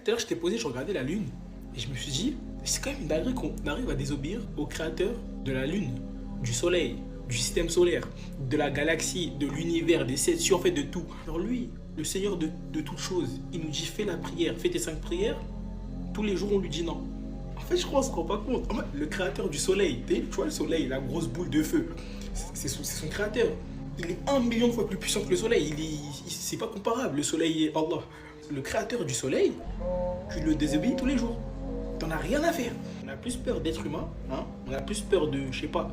à l'heure, je t'ai posé, je regardais la lune. Et je me suis dit, c'est quand même une dinguerie qu'on arrive à désobéir au créateur de la lune, du soleil, du système solaire, de la galaxie, de l'univers, des sept cieux, en fait de tout. Alors lui, le Seigneur de toutes choses, il nous dit fais la prière, fais tes 5 prières. Tous les jours, on lui dit non. En fait, je crois qu'on se rend pas compte. En fait, le créateur du soleil, tu vois le soleil, la grosse boule de feu, c'est son créateur. Il est 1 million de fois plus puissant que le soleil. C'est pas comparable. Le soleil est Allah. Le créateur du soleil, tu le désobéis tous les jours. T'en as rien à faire. On a plus peur d'être humain, hein. On a plus peur de, je sais pas,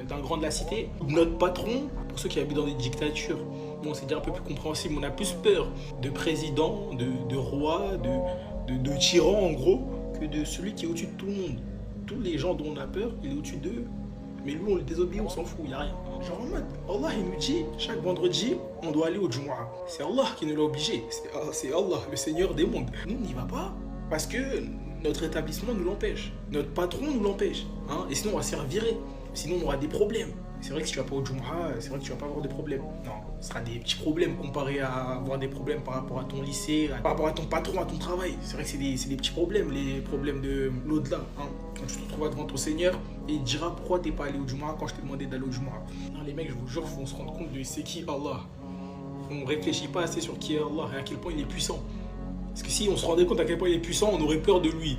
d'un grand de la cité, de notre patron. Pour ceux qui habitent dans des dictatures, bon, c'est déjà un peu plus compréhensible. On a plus peur de président, de roi, de tyran en gros, que de celui qui est au-dessus de tout le monde. Tous les gens dont on a peur, il est au-dessus d'eux. Mais lui, on le désobéit, on s'en fout, il n'y a rien. Genre en mode, Allah, il nous dit, chaque vendredi, on doit aller au Jumu'ah. C'est Allah qui nous l'a obligé. C'est Allah, le Seigneur des mondes. Nous, on n'y va pas parce que notre établissement nous l'empêche. Notre patron nous l'empêche. Hein? Et sinon, on va se faire virer. Sinon, on aura des problèmes. C'est vrai que si tu vas pas au Jumu'ah, c'est vrai que tu vas pas avoir de problèmes. Non, ce sera des petits problèmes comparé à avoir des problèmes par rapport à ton lycée, par rapport à ton patron, à ton travail. C'est vrai que c'est des petits problèmes, les problèmes de l'au-delà. Hein? Quand tu te retrouveras devant ton Seigneur et il te dira pourquoi t'es pas allé au Jumu'ah quand je t'ai demandé d'aller au Jumu'ah. Non, les mecs, je vous jure, faut se rendre compte de c'est qui Allah. On réfléchit pas assez sur qui est Allah et à quel point il est puissant. Parce que si on se rendait compte à quel point il est puissant, on aurait peur de lui.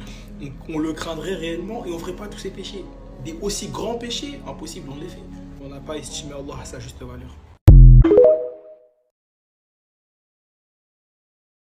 On le craindrait réellement et on ferait pas tous ses péchés. Des aussi grands péchés, impossible, on les fait. On n'a pas estimé Allah à sa juste valeur.